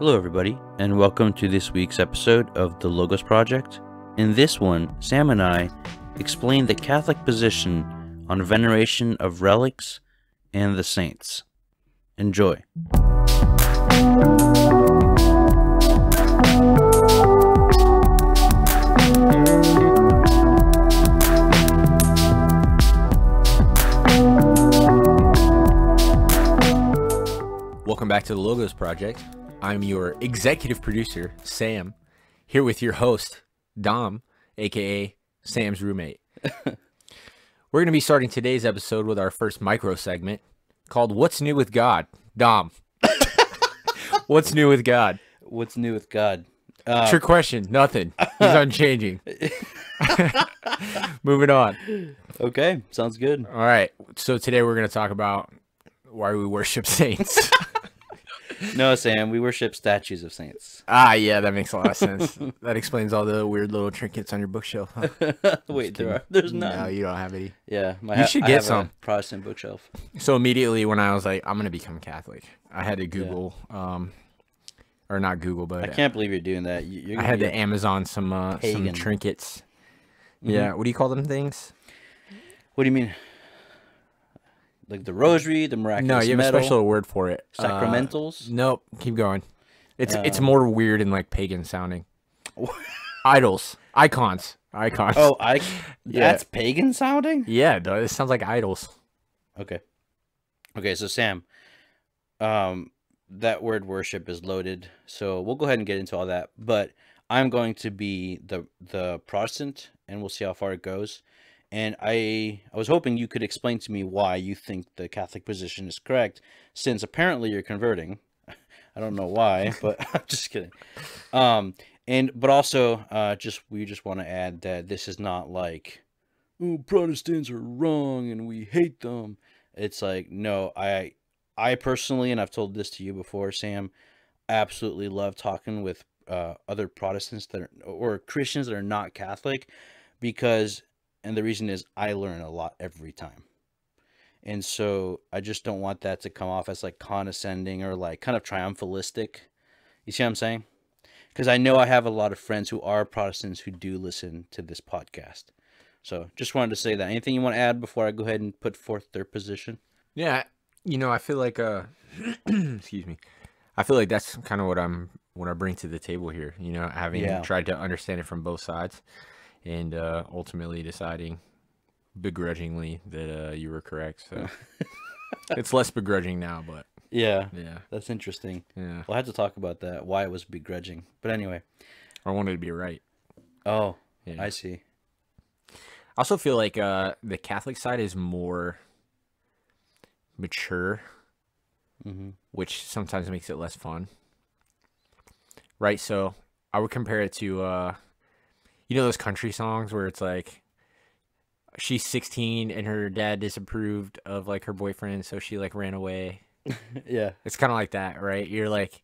Hello, everybody, and welcome to this week's episode of the Logos Project. In this one, Sam and I explain the Catholic position on veneration of relics and the saints. Enjoy. Welcome back to the Logos Project. I'm your executive producer, Sam, here with your host, Dom, aka Sam's roommate. We're going to be starting today's episode with our first micro segment called What's New with God? Dom, what's new with God? What's new with God? Trick question, nothing. He's unchanging. Moving on. Okay, sounds good. All right, so today we're going to talk about why we worship saints. No, Sam, we worship statues of saints. Ah, yeah, that makes a lot of sense. That explains all the weird little trinkets on your bookshelf. Huh? Wait, there's none. No, you don't have any. Yeah, You should get some. A Protestant bookshelf. So immediately when I was like, I'm going to become Catholic, I had to Google, or not Google, but I can't believe you're doing that. I had to Amazon some trinkets. Mm-hmm. Yeah, what do you call them things? What do you mean? Like the rosary, the miraculous No, you have medal, a special word for it. Sacramentals? Nope, keep going. It's more weird and like pagan sounding. Idols. Icons. Oh, that's pagan sounding? Yeah, it sounds like idols. Okay, so Sam, that word worship is loaded, so we'll go ahead and get into all that, but I'm going to be the Protestant, and we'll see how far it goes. And I was hoping you could explain to me why you think the Catholic position is correct, since apparently you're converting. I don't know why, but I'm just kidding. But also, we just want to add that this is not like, oh, Protestants are wrong and we hate them. It's like, no, I personally, and I've told this to you before, Sam, absolutely love talking with other Protestants or Christians that are not Catholic, because. And the reason is I learn a lot every time. And so I just don't want that to come off as like condescending or like kind of triumphalistic. You see what I'm saying? Because I know I have a lot of friends who are Protestants who do listen to this podcast. So just wanted to say that. Anything you want to add before I go ahead and put forth their position? Yeah, I feel like excuse me. I feel like that's kind of what I bring to the table here, having tried to understand it from both sides. And ultimately deciding begrudgingly that you were correct. So it's less begrudging now, but yeah, that's interesting. Yeah, we'll have to talk about that, why it was begrudging. But anyway, I wanted to be right. Oh, yeah. I see. I also feel like the Catholic side is more mature, which sometimes makes it less fun. Right. So I would compare it to. Those country songs where it's like she's 16 and her dad disapproved of like her boyfriend, so she like ran away. Yeah, it's kind of like that, right? You're like,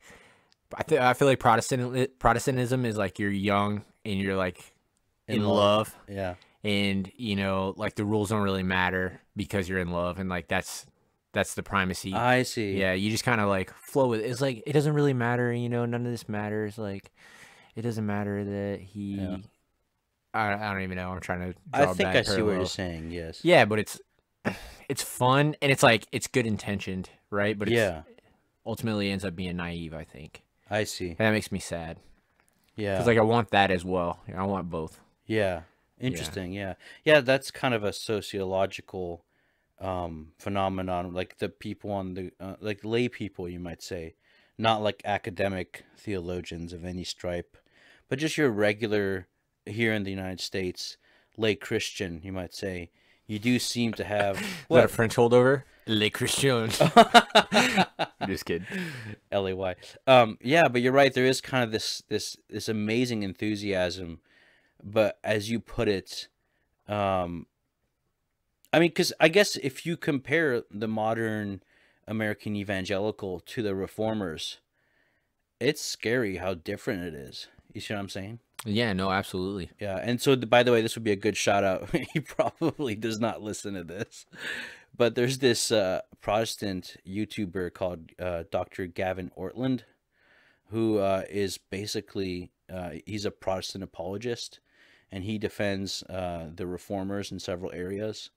I feel like Protestantism is like you're young and you're like in love. Yeah, and like the rules don't really matter because you're in love, and like that's the primacy. I see. Yeah, you just kind of like flow with it. It's like it doesn't really matter, none of this matters. Like it doesn't matter that he. Yeah. I don't even know. I'm trying to draw I think I see what you're saying, yes. Yeah, but it's fun, and it's like it's good intentioned, right? But ultimately ends up being naive, I think. I see. And that makes me sad. Yeah. Because like I want that as well. I want both. Yeah. Interesting, yeah. Yeah, that's kind of a sociological phenomenon, like the people on the like lay people, you might say, not like academic theologians of any stripe, but just your regular here in the United States, lay Christian, you might say, you do seem to have... Is that a French holdover? Les Christians. Just kidding. L-A-Y. Yeah, but you're right. There is kind of this amazing enthusiasm. But as you put it, I mean, because I guess if you compare the modern American evangelical to the reformers, it's scary how different it is. You see what I'm saying? Yeah, no, absolutely. Yeah, and so by the way, this would be a good shout out. He probably does not listen to this, but there's this Protestant YouTuber called Dr. Gavin Ortland. who is basically he's a Protestant apologist, and he defends the reformers in several areas.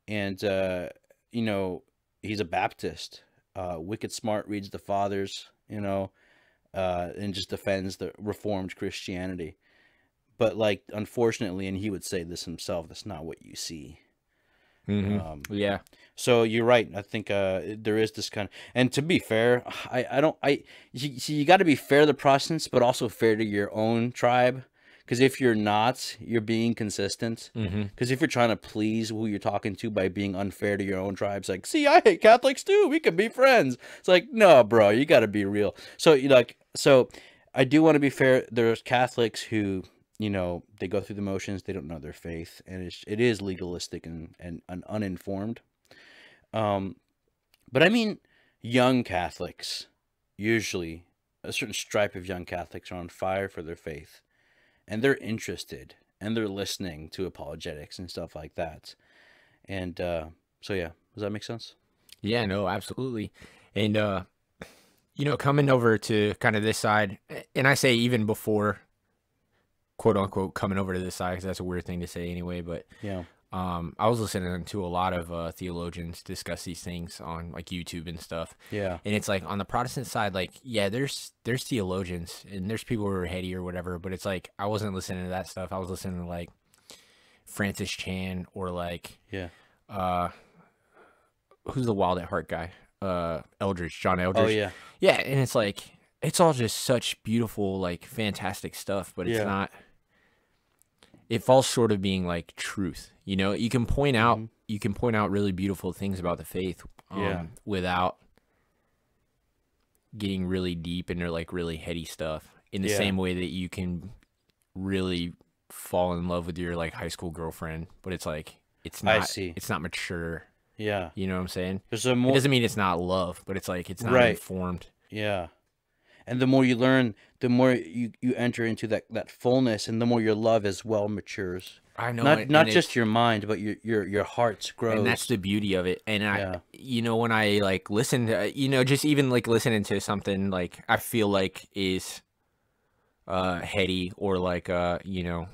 And you know, he's a Baptist. Wicked smart, reads the fathers, you know, and just defends the Reformed Christianity. But like, unfortunately, and he would say this himself, that's not what you see. Yeah. So you're right. I think there is this kind of, and to be fair, I don't, see, you got to be fair to the Protestants, but also fair to your own tribe. Because if you're not, you're being consistent. Because if you're trying to please who you're talking to by being unfair to your own tribes, like, see, I hate Catholics too. We can be friends. It's like, no, bro, you got to be real. So you like, so I do want to be fair. There's Catholics who, you know, they go through the motions. They don't know their faith, and it is legalistic and uninformed. But I mean, young Catholics, usually a certain stripe of young Catholics are on fire for their faith, and they're interested, and they're listening to apologetics and stuff like that. And so yeah, does that make sense? Yeah, no, absolutely. And you know, coming over to kind of this side, and I say even before, quote unquote, coming over to this side, because that's a weird thing to say anyway, but Yeah. I was listening to a lot of theologians discuss these things on like YouTube and stuff. Yeah. And it's like on the Protestant side, like, yeah, there's theologians and there's people who are heady or whatever, but it's like I wasn't listening to that stuff. I was listening to like Francis Chan or like Yeah. who's the Wild at Heart guy? Eldridge, John Eldridge. Oh yeah. Yeah, and it's like it's all just such beautiful, like fantastic stuff, but it's Yeah. not, it falls short of being like truth. You know, you can point out really beautiful things about the faith Yeah. without getting really deep into like really heady stuff in the Yeah. same way that you can really fall in love with your like high school girlfriend, but it's like it's I not see. it's not mature. Yeah. You know what I'm saying? There's a It more doesn't mean it's not love, but it's like it's not Right. informed. Yeah. And the more you learn, the more you enter into that fullness, and the more your love as well matures. I know, Not and not it's- just your mind, but your heart grows. and that's the beauty of it. And Yeah. you know, when I like listen to, you know, just even like listening to something like I feel like is heady or like you know,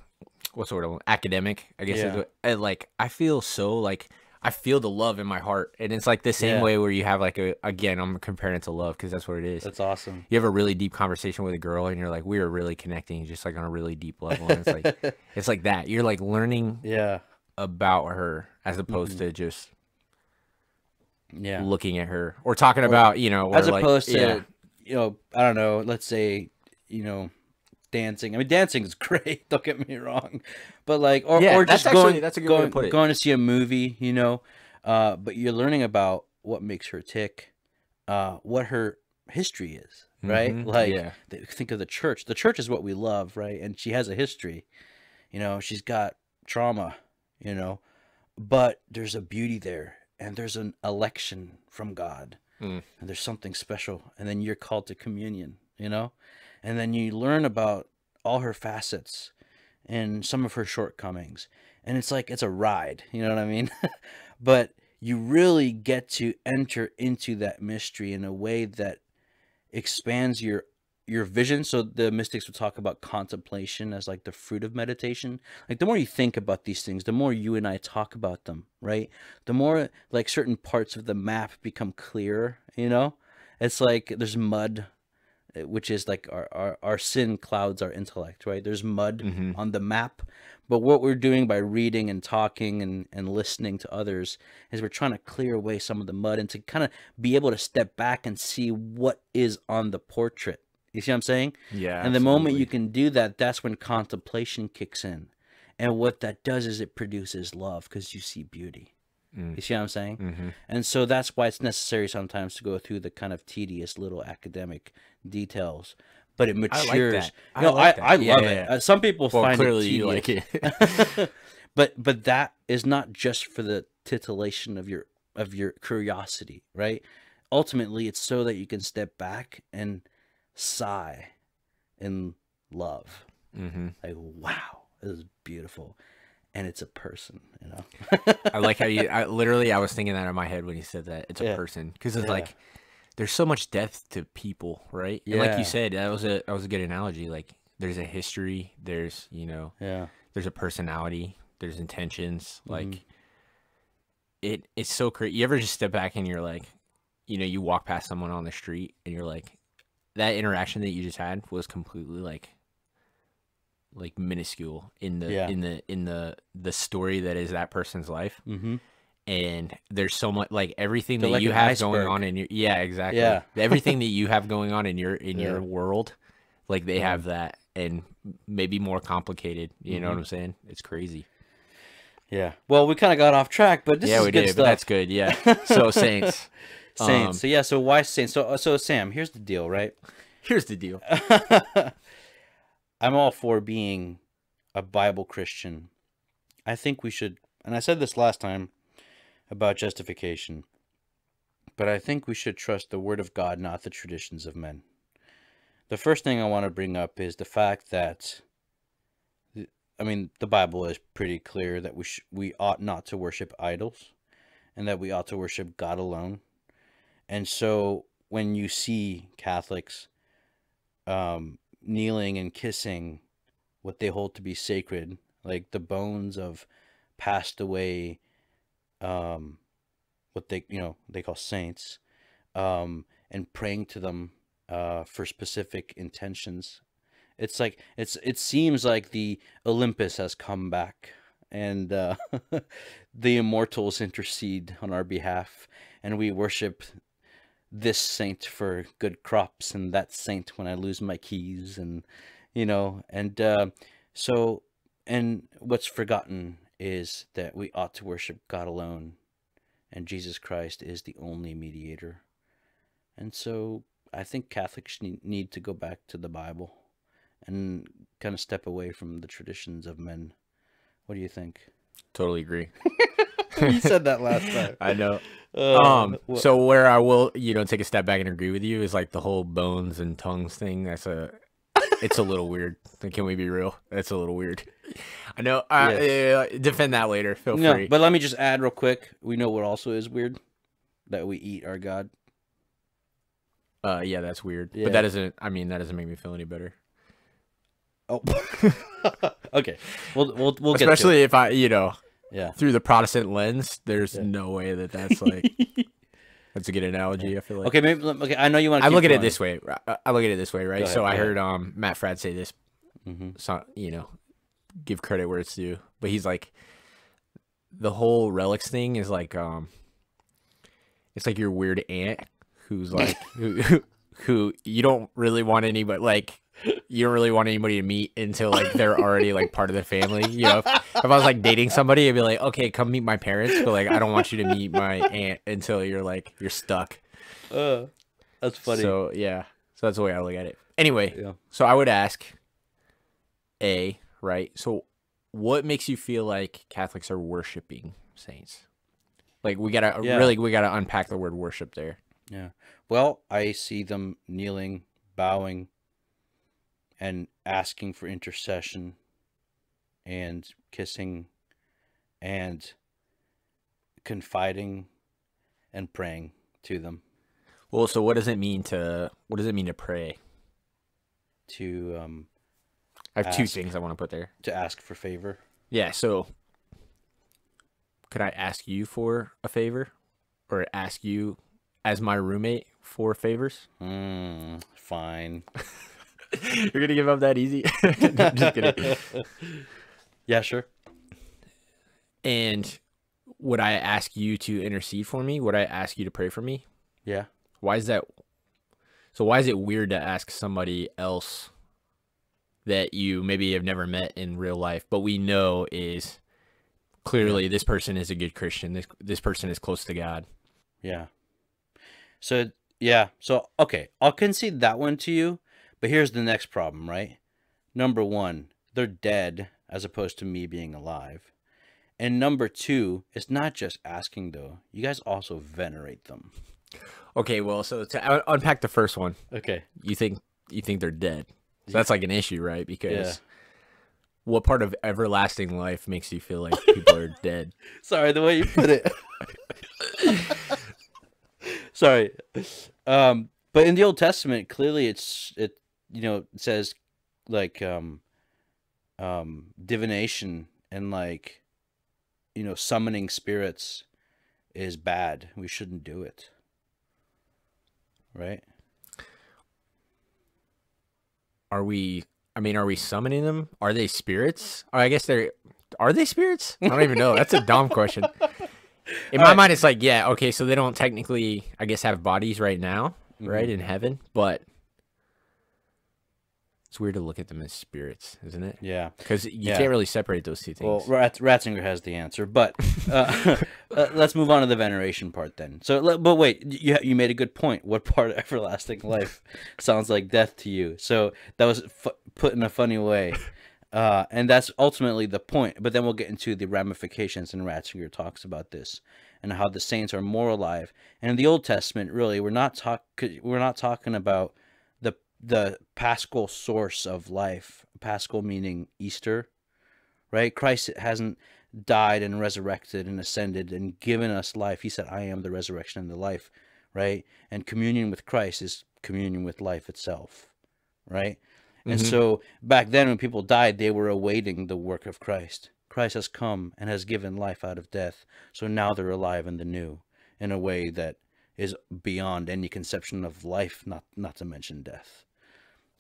what sort of academic, I guess. Yeah. And like I feel so like I feel the love in my heart, and it's like the same Yeah. way where you have like again, I'm comparing it to love because that's what it is. That's awesome. You have a really deep conversation with a girl, and you're like, we are really connecting, just like on a really deep level. And it's like it's like that. You're like learning Yeah. about her as opposed to just Yeah. looking at her or talking about, you know, As or like, opposed to, yeah. you know, I don't know, let's say, you know, dancing. I mean, dancing is great. Don't get me wrong, but like, or Yeah, or that's just actually- that's a good way to put it. going to see a movie, you know, but you're learning about what makes her tick, what her history is, right? Mhm, Like, yeah. think of the church. The church is what we love, right? And she has a history, you know. She's got trauma, you know, but there's a beauty there, and there's an election from God, and there's something special, and then you're called to communion, you know. And then you learn about all her facets and some of her shortcomings. And it's like, it's a ride, you know what I mean? But you really get to enter into that mystery in a way that expands your vision. So the mystics would talk about contemplation as like the fruit of meditation. Like the more you think about these things, the more you and I talk about them, right? The more like certain parts of the map become clearer, you know? It's like there's mud, which is like our sin clouds our intellect, right? There's mud on the map. But what we're doing by reading and talking and listening to others is we're trying to clear away some of the mud and to kind of be able to step back and see what is on the portrait. You see what I'm saying? Yeah, And the moment absolutely. you can do that, that's when contemplation kicks in. And what that does is it produces love because you see beauty. You see what I'm saying? And so that's why it's necessary sometimes to go through the kind of tedious little academic details, but it matures. that. You know, like that. I Yeah, love yeah, it. yeah. Some people Well, find clearly it you like tedious. it. but that is not just for the titillation of your curiosity, right? Ultimately, it's so that you can step back and sigh in love. Like, wow, this is beautiful. And it's a person, you know? I like how I was thinking that in my head when you said that. It's a Yeah. person. Because it's Yeah. like, there's so much depth to people, right? And like you Yeah. said, that was a good analogy. Like there's a history, there's, Yeah. there's a personality, there's intentions. Hmm. Like it's so crazy. You ever just step back and you're like, you walk past someone on the street and you're like, that interaction that you just had was completely like minuscule in the Yeah. the story that is that person's life. Hmm. And there's so much, like everything They're that like you an have going iceberg. on in your, yeah, exactly. Yeah. Everything that you have going on in your Yeah. world, like they Yeah. have that, and maybe more complicated. You know what Hmm. I'm saying? It's crazy. Yeah. Well, we kind of got off track, but this Yeah, is we good did, but that's stuff. good. Yeah. So Saints. Saints. So yeah. So why saints? So Sam, here's the deal, right? Here's the deal. I'm all for being a Bible Christian. I think we should, and I said this last time about justification, but I think we should trust the Word of God, not the traditions of men. The first thing I want to bring up is the fact that, I mean, the Bible is pretty clear that we ought not to worship idols, and that we ought to worship God alone. And so when you see Catholics kneeling and kissing what they hold to be sacred, like the bones of passed away, what they call saints, and praying to them for specific intentions. It's like it seems like the Olympus has come back, and the immortals intercede on our behalf, and we worship this saint for good crops, and that saint when I lose my keys, and so, and what's forgotten is that we ought to worship God alone, and Jesus Christ is the only mediator. And so I think Catholics need to go back to the Bible and kind of step away from the traditions of men. What do you think? Totally agree. You said that last time. I know. Well, So where I will, take a step back and agree with you is like the whole bones and tongues thing. It's a little weird. Can we be real? That's a little weird. I know. Defend that later. Feel no, free. but let me just add real quick. We know what also is weird? That we eat our God. Yeah, that's weird. Yeah. But that doesn't make me feel any better. Oh, okay. We'll get to Especially if yeah. through the Protestant lens, there's no way that's like that's a good analogy. I feel like. Okay, maybe. Okay, I know you want to. I look at it this way. I look at it this way, right? Go So I ahead. heard Matt Fradd say this. Mm-hmm. So give credit where it's due, but he's like, the whole relics thing is like it's like your weird aunt who's like who you don't really want anybody to meet until like they're already like part of the family. If I was like dating somebody, I'd be like, okay, come meet my parents, but like I don't want you to meet my aunt until you're stuck. That's funny. So yeah, so that's the way I look at it. Anyway, Yeah. so I would ask, right? So what makes you feel like Catholics are worshiping saints? Like we gotta unpack the word worship there. Yeah. Well, I see them kneeling, bowing, and asking for intercession, and kissing, and confiding, and praying to them. Well, so what does it mean to pray? To I have two ask. things I want to put there. to ask for favor. Yeah, so could I ask you for a favor, or ask you as my roommate for favors? Fine. You're gonna give up that easy? Just kidding. Yeah, sure. And would I ask you to intercede for me? Would I ask you to pray for me? Yeah. Why is that? So why is it weird to ask somebody else that you maybe have never met in real life, but we know is clearly this person is a good Christian. This person is close to God. Yeah. So, yeah. So, okay. I'll concede that one to you, but here's the next problem, right? Number one, they're dead as opposed to me being alive. And number two, it's not just asking, though. You guys also venerate them. Okay, well, so to unpack the first one, Okay. you think they're dead. So that's like an issue, right? Because Yeah. what part of everlasting life makes you feel like people are dead? Sorry, the way you put it. Sorry. But in the Old Testament, clearly it says like divination and like summoning spirits is bad. We shouldn't do it. Right? Are we? I mean, are we summoning them? Are they spirits? Or I guess they're. Are they spirits? I don't even know. That's a dumb question. In my mind, it's like, yeah, okay, so they don't technically, I guess, have bodies right now, right, in heaven, but it's weird to look at them as spirits, isn't it? Yeah. Because you can't really separate those two things. Well, Ratzinger has the answer, but let's move on to the veneration part then. So, but wait, you made a good point. What part of everlasting life sounds like death to you? So that was put in a funny way. And that's ultimately the point. But then we'll get into the ramifications, and Ratzinger talks about this and how the saints are more alive. And in the Old Testament, really, we're not talking about the paschal source of life. Paschal meaning Easter, right? Christ hasn't died and resurrected and ascended and given us life. He said, "I am the resurrection and the life," right? And communion with Christ is communion with life itself, right? And so back then when people died, they were awaiting the work of Christ. Christ has come and has given life out of death. So now they're alive in the new in a way that is beyond any conception of life, not to mention death.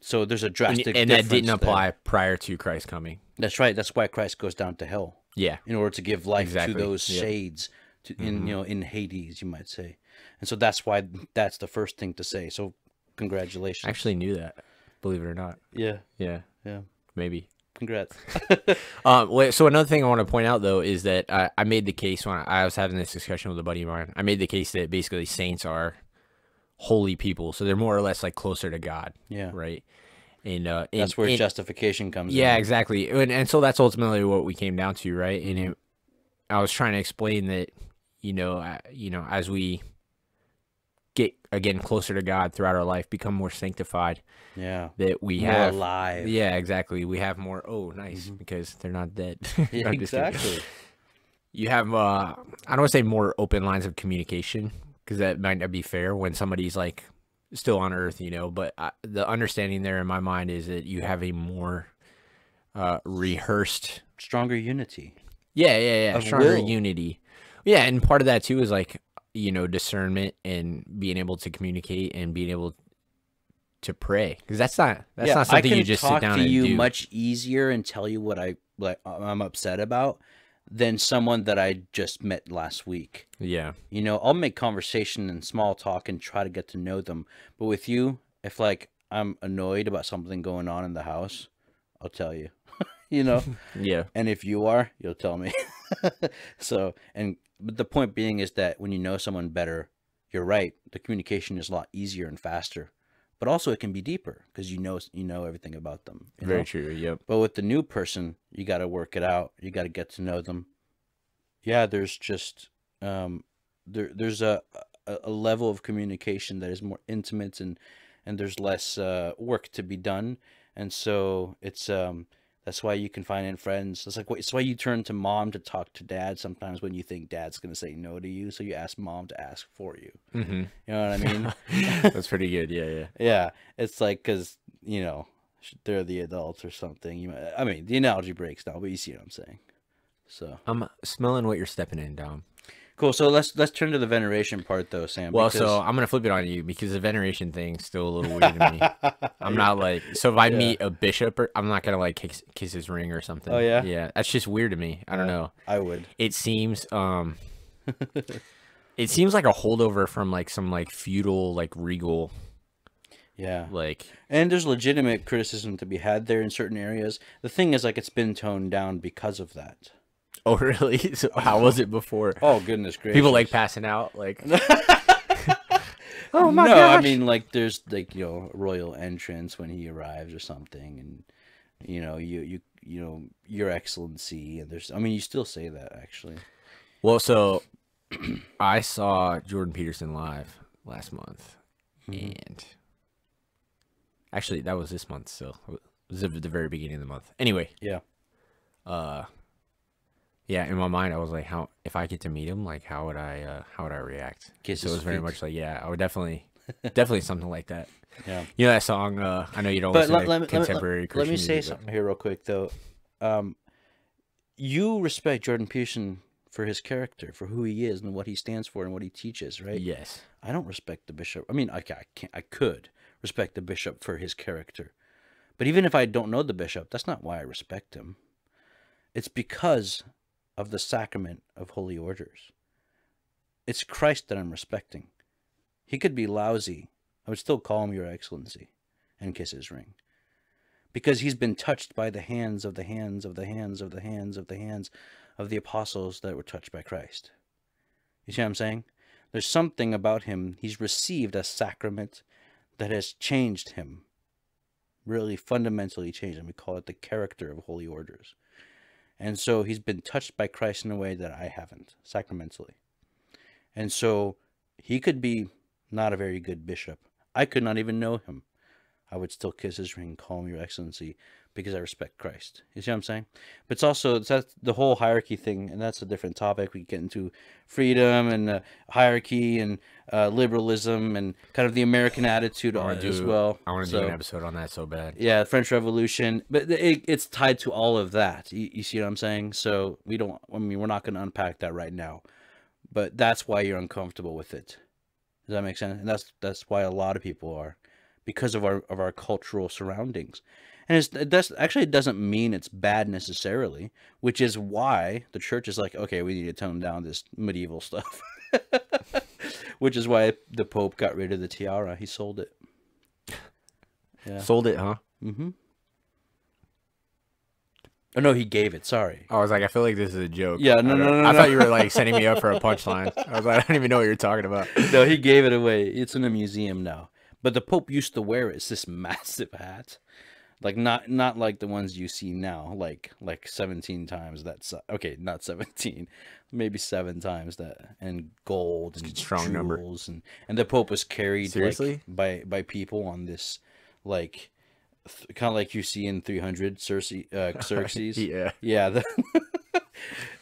So there's a drastic difference. And that didn't apply prior to Christ coming. That's right. That's why Christ goes down to hell. Yeah. In order to give life to those shades in Hades, you might say. And so that's why that's the first thing to say. So congratulations. I actually knew that. Believe it or not. Yeah. Yeah. Yeah. Maybe. Congrats. So another thing I want to point out, though, is that I made the case when I was having this discussion with a buddy of mine. I made the case that basically saints are holy people. So they're more or less like closer to God. Yeah. Right. And that's where justification comes in. Yeah, exactly. And so that's ultimately what we came down to. Right. And I was trying to explain that, as we get again closer to God throughout our life, become more sanctified. Yeah. That we more have alive. Yeah, exactly. We have more. Oh, nice, because they're not dead. Yeah, exactly. You have I don't want to say more open lines of communication, because that might not be fair when somebody's like still on Earth, But the understanding there in my mind is that you have a more rehearsed, stronger unity. Yeah. Stronger unity. Yeah, and part of that too is like discernment and being able to communicate and being able to pray, because that's not something you just sit down and do. I can talk to you much easier and tell you what I'm upset about than someone that I just met last week. Yeah. I'll make conversation and small talk and try to get to know them. But with you, if like I'm annoyed about something going on in the house, I'll tell you. Yeah. And if you are, you'll tell me. But the point being is that when you know someone better, you're right, the communication is a lot easier and faster. But also it can be deeper because you know everything about them. Very true. Yep. But with the new person, you got to work it out. You got to get to know them. Yeah, there's just there's a level of communication that is more intimate and there's less work to be done. And so it's that's why you can find friends. It's why you turn to mom to talk to dad sometimes when you think dad's going to say no to you. So you ask mom to ask for you. Mm-hmm. You know what I mean? That's pretty good. Yeah. Yeah. It's like, because, they're the adults or something. The analogy breaks down, but you see what I'm saying. So I'm smelling what you're stepping in, Dom. Cool. So let's turn to the veneration part, though, Sam. Well, so I'm gonna flip it on you because the veneration thing's still a little weird to me. I'm not like, so if I meet a bishop, I'm not gonna like kiss his ring or something. Oh yeah, yeah. That's just weird to me. I don't know. I would. It seems it seems like a holdover from like some like feudal like regal. Yeah. Like, and there's legitimate criticism to be had there in certain areas. The thing is, like, it's been toned down because of that. Oh, really? So how was it before? Oh, goodness gracious. People like passing out, like. Oh my gosh. I mean, like, there's like royal entrance when he arrives or something, and you your excellency, and you still say that actually. Well, so I saw Jordan Peterson live last month, and actually that was this month, so it was at the very beginning of the month. Anyway, yeah. Yeah, in my mind, I was like, if I get to meet him, like, how would I react? Kiss so it was very much like, yeah, I would definitely Definitely something like that. Yeah. You know that song? I know you don't But listen to let contemporary let Christian me say music, but something here real quick though. Um, you respect Jordan Peterson for his character, for who he is and what he stands for and what he teaches, right? yes, I don't respect the bishop. I mean, I can't, I could respect the bishop for his character. But even if I don't know the bishop, that's not why I respect him. It's because of the sacrament of holy orders. It's Christ that I'm respecting. He could be lousy. I would still call him Your Excellency and kiss his ring. Because he's been touched by the hands of the hands of the hands of the hands of the hands of the apostles that were touched by Christ. You see what I'm saying? There's something about him. He's received a sacrament that has changed him. Really fundamentally changed him. We call it the character of holy orders. And so he's been touched by Christ in a way that I haven't, sacramentally. And so he could be not a very good bishop. I could not even know him. I would still kiss his ring, call him Your Excellency, because I respect Christ. You see what I'm saying? But it's also that's the whole hierarchy thing, and that's a different topic. We get into freedom and hierarchy and liberalism and kind of the American attitude as well. I want to do an episode on that so bad. Yeah, French Revolution, but it's tied to all of that. You see what I'm saying? So we don't. I mean, we're not going to unpack that right now, but that's why you're uncomfortable with it. Does that make sense? And that's why a lot of people are, because of our cultural surroundings. And it doesn't mean it's bad necessarily, which is why the church is like, okay, we need to tone down this medieval stuff. Which is why the Pope got rid of the tiara. He sold it. Yeah. Sold it, huh? Mm-hmm. Oh, no, he gave it. Sorry. I was like, I feel like this is a joke. Yeah, no. I thought you were like setting me up for a punchline. I was like, I don't even know what you're talking about. No, he gave it away. It's in a museum now. But the Pope used to wear it. It's this massive hat. Like not like the ones you see now, like 17 times that size. Okay, not 17, maybe 7 times that, and gold and strong number. and the Pope was carried Seriously? like, by people on this like kind of like you see in 300 Xerxes. Yeah.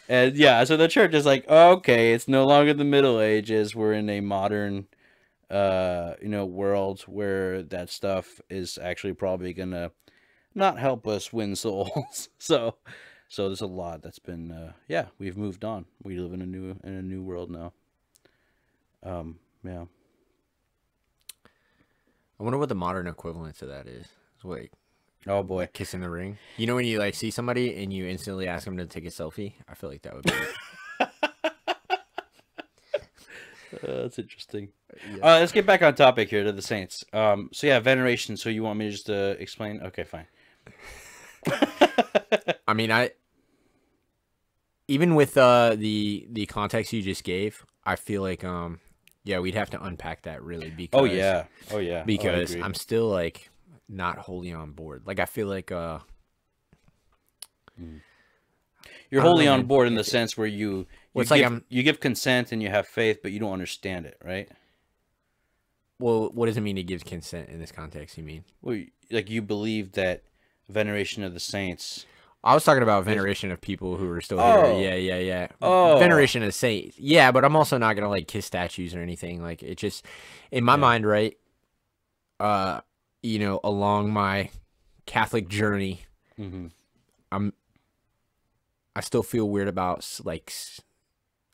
And yeah, so the church is like, okay, it's no longer the Middle Ages. We're in a modern world where that stuff is actually probably gonna not help us win souls. so there's a lot that's been we've moved on. We live in a new world now. Yeah. I wonder what the modern equivalent to that is. Wait. Oh boy. Kissing the ring. You know when you like see somebody and you instantly ask them to take a selfie? I feel like that would be that's interesting. Yeah. Let's get back on topic here to the saints. So yeah, veneration. So you want me to just explain? Okay, fine. I mean, even with the context you just gave, I feel like we'd have to unpack that really because oh yeah because I'm still like not wholly on board. Like I feel like you're wholly on board in the sense where you give consent and you have faith, but you don't understand it, right? Well, what does it mean to give consent in this context? You mean? Well, like you believe that veneration of the saints. I was talking about veneration of people who are still here. Yeah. Oh. Veneration of saints. Yeah, but I'm also not gonna like kiss statues or anything. Like it just, in my mind, right? Along my Catholic journey, I still feel weird about like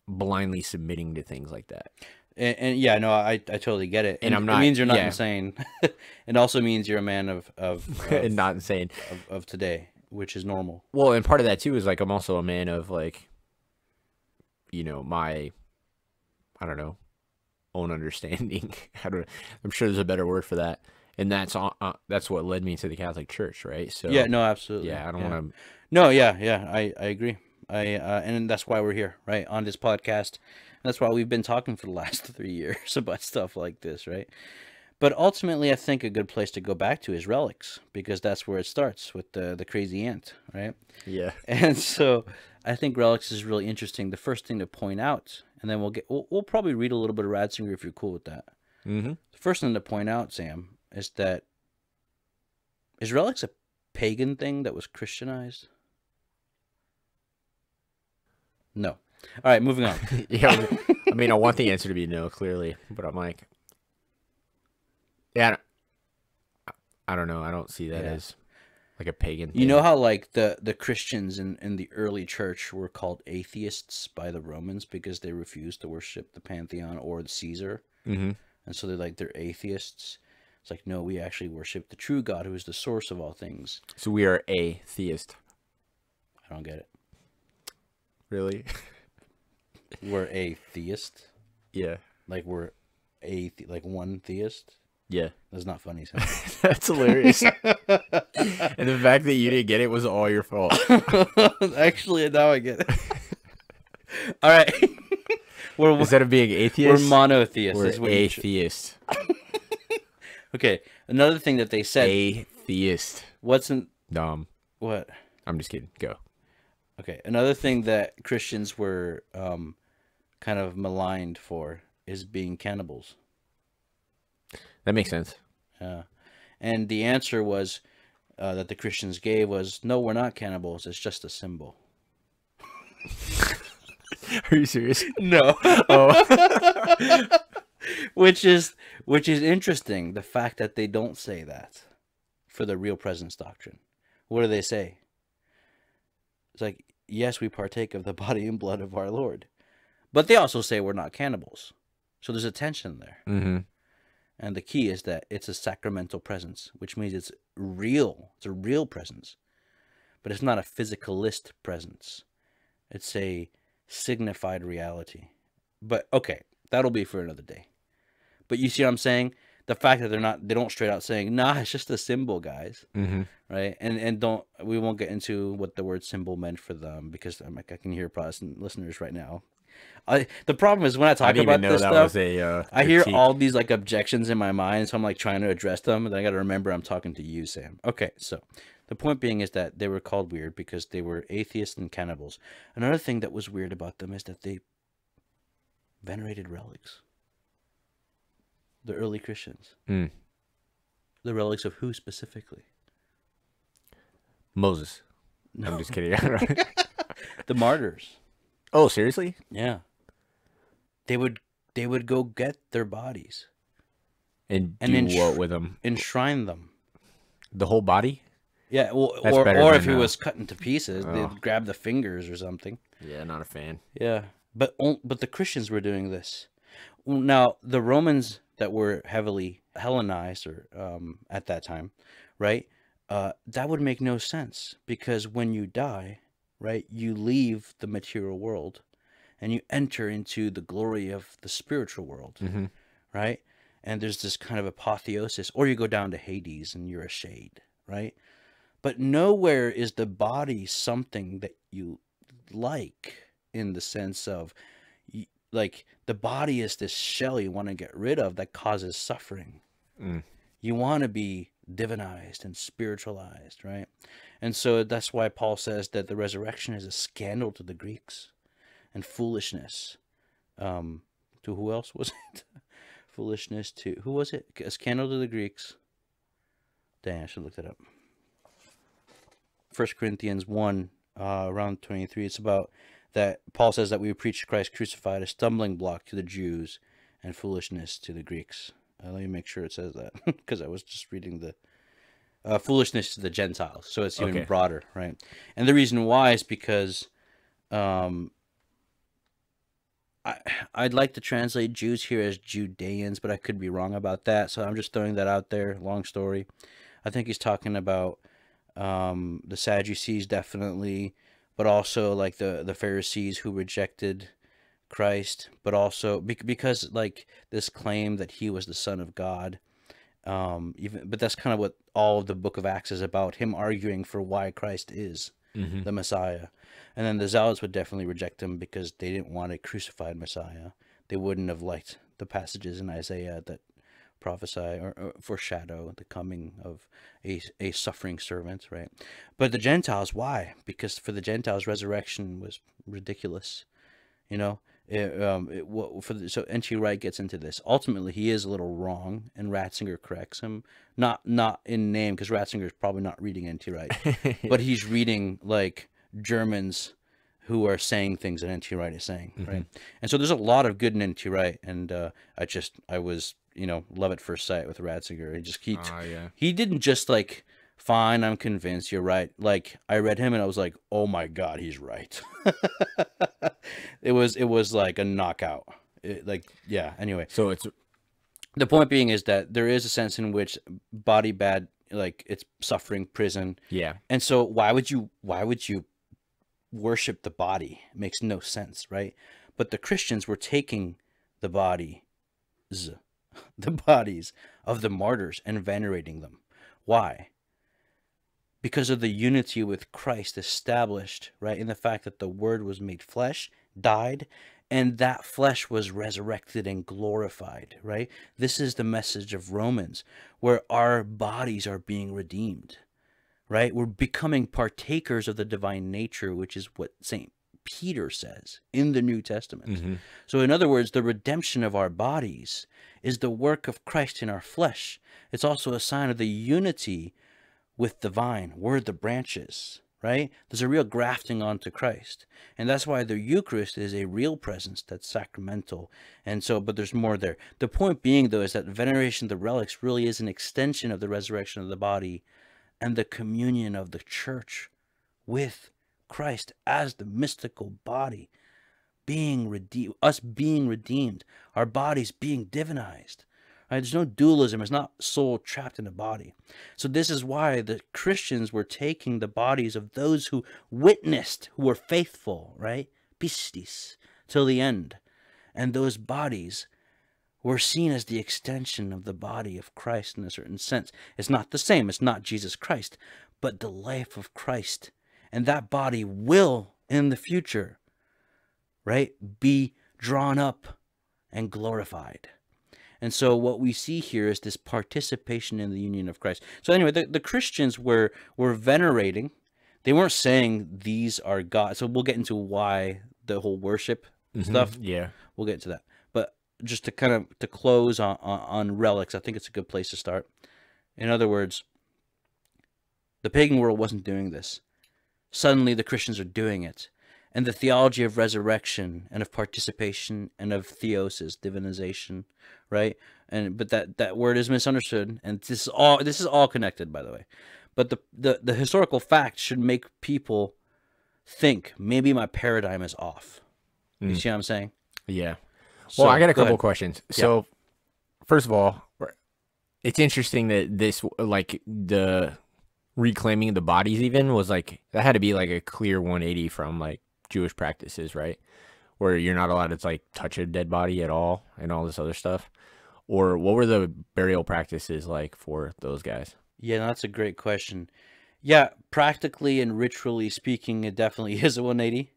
blindly submitting to things like that. And yeah, no, I totally get it. And I'm not. It means you're not insane. It also means you're a man of and not insane of today, which is normal. Well, and part of that too is like I'm also a man of like, my, I don't know, own understanding. I'm sure there's a better word for that, and that's what led me to the Catholic Church, right? So yeah, no, absolutely. Yeah, I don't want to. No, yeah, I agree. And that's why we're here, right, on this podcast. That's why we've been talking for the last 3 years about stuff like this, right? But ultimately, I think a good place to go back to is relics, because that's where it starts with the crazy ant, right? Yeah. And so I think relics is really interesting. The first thing to point out, and then we'll probably read a little bit of Ratzinger if you're cool with that. Mm-hmm. The first thing to point out, Sam, is that is relics a pagan thing that was Christianized? No. All right, moving on. Yeah, I mean, I want the answer to be no, clearly, but I'm like, Yeah, I don't know. I don't see that Yeah. as like a pagan You know thing. how like the Christians in the early church were called atheists by the Romans because they refused to worship the pantheon or the Caesar, Mm-hmm. and so they're atheists. It's like, no, we actually worship the true God who is the source of all things. So we are a theist. I don't get it. Really? We're a theist, Yeah. like we're like one theist. Yeah. That's not funny. Sam. That's hilarious. And the fact that you didn't get it was all your fault. Actually, now I get it. All right, we're Instead of being we're atheists, monotheists. we're Is what you should- atheist. Okay, another thing that they said. Atheist. What's in Dumb. what? I'm just kidding. Go. Okay, another thing that Christians were kind of maligned for is being cannibals. That makes sense. And the answer was that the Christians gave was, no, we're not cannibals. It's just a symbol. Are you serious? No. Oh. which is interesting. The fact that they don't say that for the real presence doctrine. What do they say? It's like, yes, we partake of the body and blood of our Lord, but they also say we're not cannibals. So there's a tension there. Mm-hmm. And the key is that it's a sacramental presence, which means it's real. It's a real presence. But it's not a physicalist presence. It's a signified reality. But okay, that'll be for another day. But you see what I'm saying? The fact that they don't straight out saying, nah, it's just a symbol, guys. Mm-hmm. Right? And we won't get into what the word symbol meant for them, because I can hear Protestant listeners right now. The problem is when I talk about this stuff, I hear all these like objections in my mind, so I'm like trying to address them, and then I got to remember I'm talking to you, Sam. Okay, so the point being is that they were called weird because they were atheists and cannibals. Another thing that was weird about them is that they venerated relics. The early Christians. Mm. The relics of who specifically? Moses. No. I'm just kidding. The martyrs. Oh, seriously? Yeah. They would go get their bodies And do what with them? enshrine them. The whole body? Yeah, well, That's or better if than, it was cut into pieces, oh. they'd grab the fingers or something. Yeah, not a fan. Yeah, but the Christians were doing this. Now, the Romans that were heavily Hellenized or at that time, right? That would make no sense, because when you die, right, you leave the material world and you enter into the glory of the spiritual world, Mm-hmm. right? And there's this kind of apotheosis, or you go down to Hades and you're a shade, right? But nowhere is the body something that you like, in the sense of, like, the body is this shell you want to get rid of that causes suffering. Mm. You want to be divinized and spiritualized, right? And so that's why Paul says that the resurrection is a scandal to the Greeks and foolishness. To who else was it? Foolishness to, who was it? A scandal to the Greeks. Dang, I should look that up. 1 Corinthians 1, around 23, it's about that Paul says that we preach Christ crucified, a stumbling block to the Jews and foolishness to the Greeks. Let me make sure it says that, because I was just reading the foolishness to the Gentiles, so it's even broader, right? And the reason why is because I'd like to translate Jews here as Judeans, but I could be wrong about that, so I'm just throwing that out there. Long story. I think he's talking about the Sadducees, definitely, but also like the Pharisees who rejected Christ, but also because like this claim that he was the Son of God, but that's kind of what all of the book of Acts is about, him arguing for why Christ is the Messiah. And then the Zealots would definitely reject him because they didn't want a crucified Messiah. They wouldn't have liked the passages in Isaiah that prophesy or foreshadow the coming of a suffering servant, right? But the Gentiles, why? Because for the Gentiles, resurrection was ridiculous, you know. So N.T. Wright gets into this. Ultimately, he is a little wrong, and Ratzinger corrects him. Not in name, because Ratzinger is probably not reading N.T. Wright, but he's reading like Germans who are saying things that N.T. Wright is saying, right? And so there's a lot of good in N.T. Wright, and I was, love at first sight with Ratzinger. Yeah. He didn't just like, fine, I'm convinced you're right. Like, I read him and I was like, oh my God, he's right. It was like a knockout. Anyway. So it's The point being is that there is a sense in which body bad, like it's suffering, prison. yeah. And so why would you worship the body? It makes no sense, right? But the Christians were taking the bodies of the martyrs and venerating them. Why? Because of the unity with Christ established, right, in the fact that the Word was made flesh, died, and that flesh was resurrected and glorified, right? This is the message of Romans, where our bodies are being redeemed, right? We're becoming partakers of the divine nature, which is what St. Peter says in the New Testament. So in other words, the redemption of our bodies is the work of Christ in our flesh. It's also a sign of the unity with the vine. We're the branches, right? There's a real grafting onto Christ. And that's why the Eucharist is a real presence that's sacramental. And so, but there's more there. The point being, though, is that veneration of the relics really is an extension of the resurrection of the body and the communion of the church with Christ as the mystical body, being redeemed, us being redeemed, our bodies being divinized. Right? There's no dualism. It's not soul trapped in a body. So this is why the Christians were taking the bodies of those who witnessed, who were faithful, right? Pistis, till the end. And those bodies were seen as the extension of the body of Christ in a certain sense. It's not the same. It's not Jesus Christ, but the life of Christ. And that body will, in the future, right, be drawn up and glorified. And so what we see here is this participation in the union of Christ. So anyway, the Christians were venerating. They weren't saying these are God. So we'll get into why the whole worship stuff. Yeah. We'll get into that. But just to kind of to close on relics, I think it's a good place to start. In other words, the pagan world wasn't doing this. Suddenly the Christians are doing it. And the theology of resurrection and of participation and of theosis, divinization, right? But that word is misunderstood, and this is all connected, by the way. But the historical fact should make people think maybe my paradigm is off. You see what I'm saying? Yeah. So, Well, I got a go couple ahead. questions. So, first of all, it's interesting that this, like, the reclaiming the bodies even was like, that had to be like a clear 180 from like Jewish practices, right? Where you're not allowed to like touch a dead body at all and all this other stuff. Or what were the burial practices like for those guys? Yeah, no, that's a great question. Yeah, practically and ritually speaking, it definitely is a 180,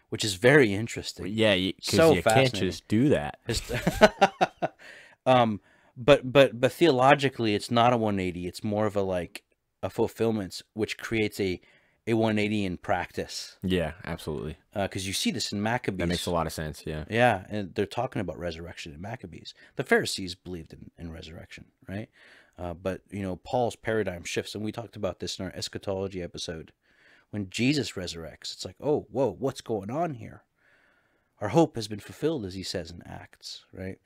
which is very interesting. Yeah, because So you can't fascinating. just do that. But theologically, it's not a 180. It's more of a fulfillment, which creates a 180 in practice. Yeah, absolutely. Because you see this in Maccabees. That makes a lot of sense. Yeah. Yeah, and they're talking about resurrection in Maccabees. The Pharisees believed in resurrection, right? But Paul's paradigm shifts, and we talked about this in our eschatology episode. When Jesus resurrects, it's like, oh, whoa, what's going on here? Our hope has been fulfilled, as he says in Acts, right?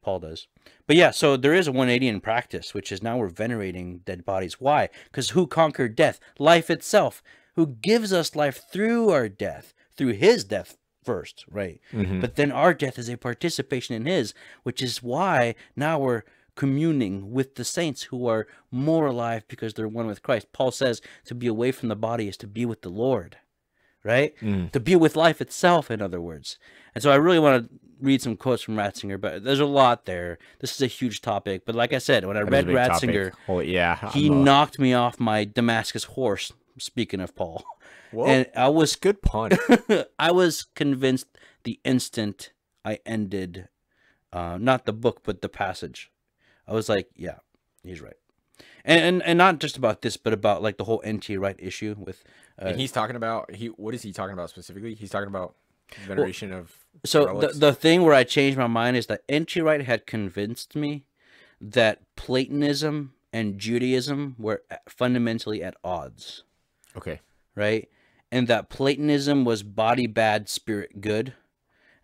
Paul does. But yeah, so there is a 180 in practice, which is now we're venerating dead bodies. Why? Because who conquered death? Life itself. Who gives us life through our death, through his death first, right? But then our death is a participation in his, which is why now we're communing with the saints who are more alive because they're one with Christ. Paul says to be away from the body is to be with the Lord, right? To be with life itself, in other words. And so I really want to read some quotes from Ratzinger, but there's a lot there. This is a huge topic. But like I said, when I read Ratzinger, he knocked me off my Damascus horse, speaking of Paul. Whoa, and I was good pun. I was convinced the instant I ended, not the book, but the passage. I was like, yeah, he's right. And not just about this, but about like the whole N.T. Wright issue with. And he's talking about what is he talking about specifically? He's talking about veneration of. So relics? the thing where I changed my mind is that N.T. Wright had convinced me that Platonism and Judaism were fundamentally at odds. Okay. Right. and that Platonism was body bad, spirit good,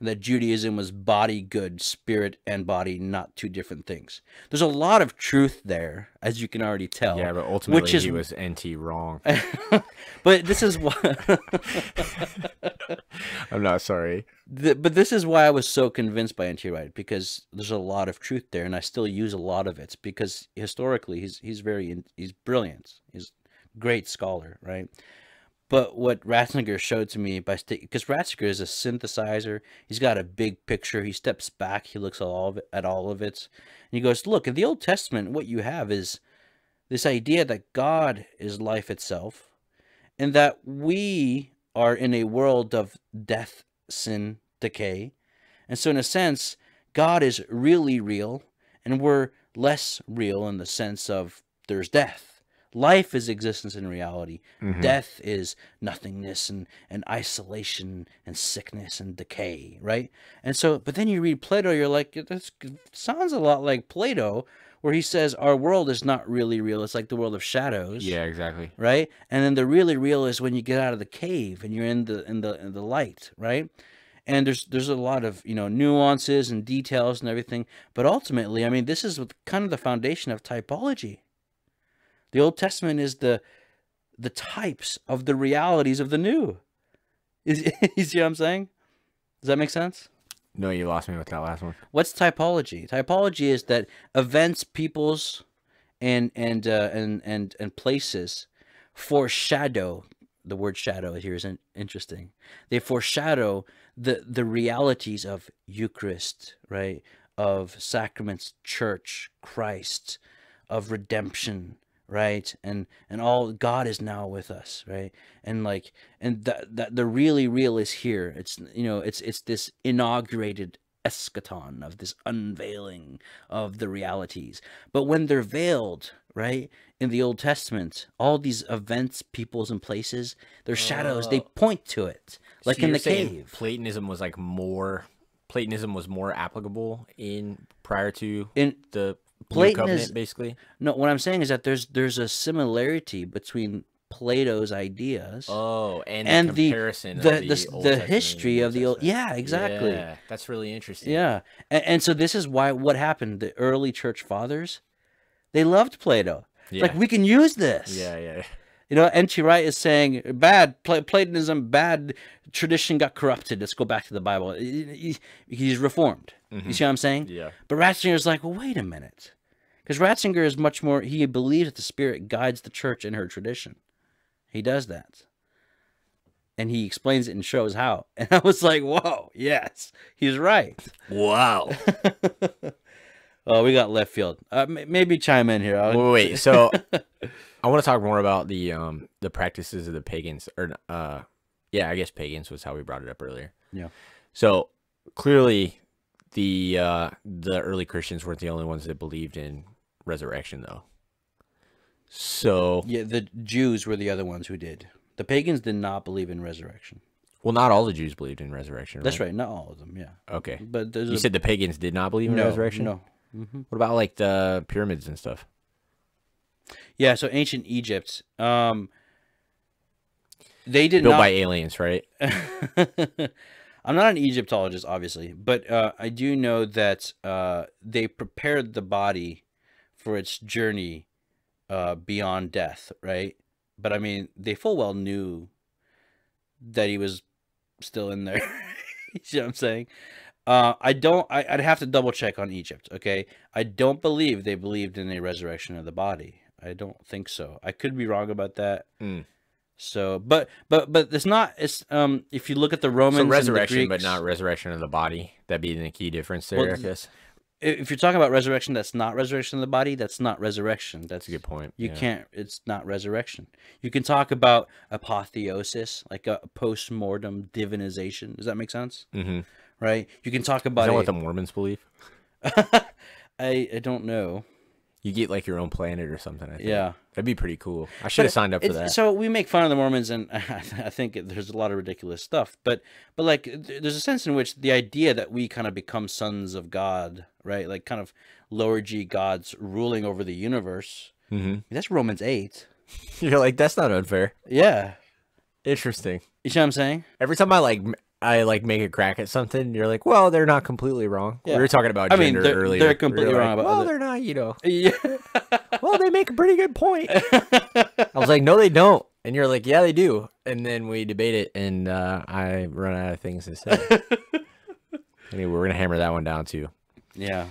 and that Judaism was body good, spirit and body not two different things. There's a lot of truth there, as you can already tell. Yeah, but ultimately which is he was NT wrong. but this is why I'm not sorry. but this is why I was so convinced by N.T. Wright, because there's a lot of truth there, and I still use a lot of it because historically he's brilliant. He's a great scholar, right? But what Ratzinger showed to me because Ratzinger is a synthesizer, he's got a big picture. He steps back, he looks at all of it, and he goes, "Look, in the Old Testament, what you have is this idea that God is life itself, and that we are in a world of death, sin, decay. And so in a sense, God is really real, and we're less real in the sense of there's death. Life is existence and reality. Death is nothingness and isolation and sickness and decay, right? And so, but then you read Plato, you're like, this sounds a lot like Plato, where he says our world is not really real. It's like the world of shadows. Yeah, exactly. Right? And then the really real is when you get out of the cave and you're in the light, right? And there's a lot of, nuances and details and everything, but ultimately, I mean, this is kind of the foundation of typology. The Old Testament is the types of the realities of the New. You see what I'm saying? Does that make sense? No, you lost me with that last one. What's typology? Typology is that events, peoples, and places foreshadow. The word shadow here is interesting. They foreshadow the realities of Eucharist, right? Of sacraments, church, Christ, of redemption, right? And all God is now with us, right? And that the really real is here. It's it's this inaugurated eschaton of this unveiling of the realities. But when they're veiled, right, in the Old Testament, all these events, peoples, and places, they're shadows. They point to it, like So in you're the saying cave. Platonism was more applicable prior to In the New Platonism, Covenant, basically. no, what I'm saying is that there's a similarity between Plato's ideas Oh, and and the comparison the of the, the Old the Testament history and of the the New old. Testament. Yeah, exactly. Yeah, that's really interesting. Yeah, and so this is what happened. The early church fathers, they loved Plato. It's like, Yeah. we can use this. Yeah. N.T. Wright is saying bad Platonism, bad tradition got corrupted. Let's go back to the Bible. He's reformed. You see what I'm saying? Yeah. But Ratzinger's like, well, wait a minute. Because Ratzinger is much more, he believes that the Spirit guides the church in her tradition. He does that. And he explains it and shows how. And I was like, whoa, yes, he's right. Wow. Oh, we got left field. Maybe chime in here. Wait, so I want to talk more about the practices of the pagans, or yeah, I guess pagans was how we brought it up earlier. Yeah. So clearly, the early Christians weren't the only ones that believed in resurrection, though. So Yeah, the Jews were the other ones who did. The pagans did not believe in resurrection. well, not all the Jews believed in resurrection. That's right, not all of them. Yeah. Okay, But there's you said the pagans did not believe in no, resurrection. no. What about like the pyramids and stuff? Yeah. So ancient Egypt, they did Built not. by aliens, right? I'm not an Egyptologist, obviously, but I do know that they prepared the body for its journey beyond death, right? But I mean, they full well knew that he was still in there. You see what I'm saying? I'd have to double check on Egypt, okay? I don't believe they believed in a resurrection of the body. I don't think so. I could be wrong about that. So, but it's not. It's if you look at the Romans, So and the resurrection, but Greeks- not resurrection of the body. That'd be the key difference there, Well, I guess. if you're talking about resurrection, that's not resurrection of the body. That's not resurrection. That's a good point, You yeah. can't. It's not resurrection. You can talk about apotheosis, like a post-mortem divinization. Does that make sense? Mm-hmm. Right. You can talk Is about. that what the Mormons believe? I don't know. You get like your own planet or something. I think. Yeah. That'd be pretty cool. I should have signed up for that. So we make fun of the Mormons, and I think there's a lot of ridiculous stuff. But like, there's a sense in which the idea that we kind of become sons of God, right? Like kind of lower G gods ruling over the universe. Mm-hmm. That's Romans 8. You're like, that's not unfair. Yeah. Interesting. You see what I'm saying? Every time I make a crack at something, you're like, well, they're not completely wrong. We Yeah. were talking about I mean, gender earlier. they're completely We were wrong like, about well, other... they're not, Yeah. well, they make a pretty good point. I was like, no, they don't. And you're like, yeah, they do. And then we debate it, and I run out of things to say. Anyway, we're gonna hammer that one down too. Yeah.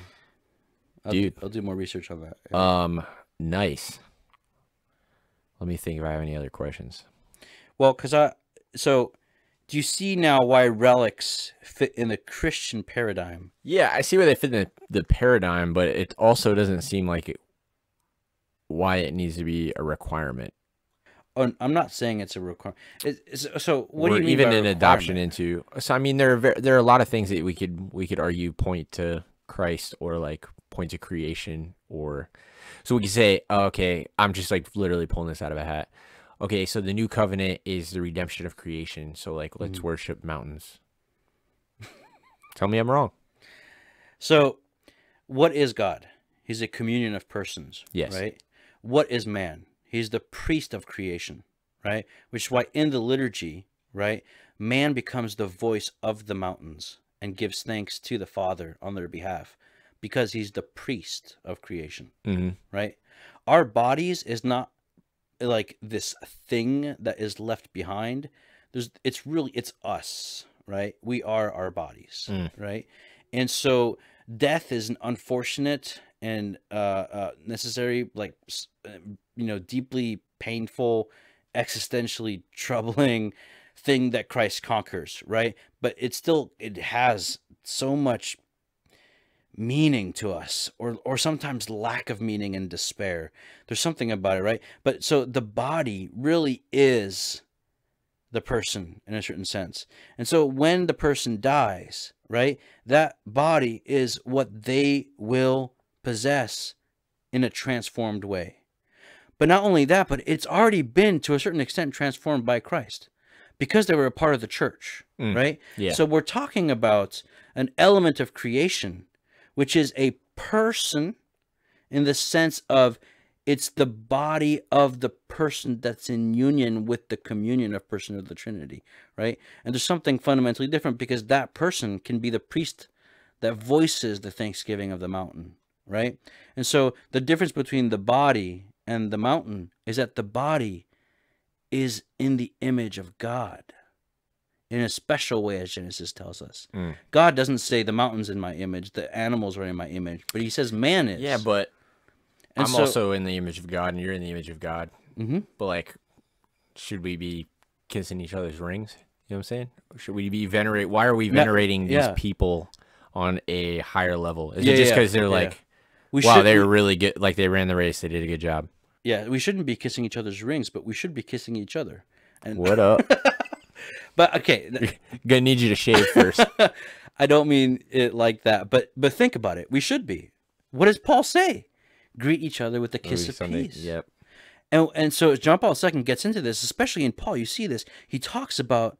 Dude. I'll do more research on that. Yeah. Nice. Let me think if I have any other questions. Well, so do you see now why relics fit in the Christian paradigm? Yeah, I see where they fit in the paradigm, but it also doesn't seem like why it needs to be a requirement. Oh, I'm not saying it's a requirement. So what do you mean even by an adoption into? So I mean, there are a lot of things that we could argue point to Christ or like point to creation, or so we could say, oh, okay, I'm just like literally pulling this out of a hat. Okay, so the new covenant is the redemption of creation. So like, let's worship mountains. Tell me I'm wrong. So, what is God? He's a communion of persons. Yes. Right. What is man? He's the priest of creation. Right. Which is why in the liturgy, right, man becomes the voice of the mountains and gives thanks to the Father on their behalf, because he's the priest of creation. Right. Our bodies is not like this thing that is left behind. It's us, right? We are our bodies, right? And so death is an unfortunate and necessary, like, deeply painful, existentially troubling thing that Christ conquers, right? But it has so much meaning to us, or sometimes lack of meaning and despair. There's something about it, right? But so the body really is the person in a certain sense. And so when the person dies, right, that body is what they will possess in a transformed way. But not only that, but it's already been to a certain extent transformed by Christ, because they were a part of the church, right? Yeah. So we're talking about an element of creation, which is a person in the sense of it's the body of the person that's in union with the communion of person of the Trinity, right? And there's something fundamentally different, because that person can be the priest that voices the thanksgiving of the mountain, right? And so the difference between the body and the mountain is that the body is in the image of God in a special way, as Genesis tells us. God doesn't say the mountain's in my image, the animals are in my image, but he says man is. Yeah, but And I'm also in the image of God, and you're in the image of God. But like, should we be kissing each other's rings? You know what I'm saying? Or should we be venerate? Why are we venerating these people on a higher level? Is it just because they're like, wow, they were really good, like they ran the race, they did a good job? Yeah, we shouldn't be kissing each other's rings, but we should be kissing each other. And what up? But okay, gonna need you to shave first. I don't mean it like that, but think about it. We should be. What does Paul say? Greet each other with a kiss of peace. Yep. And so John Paul II gets into this, especially in Paul. You see this. He talks about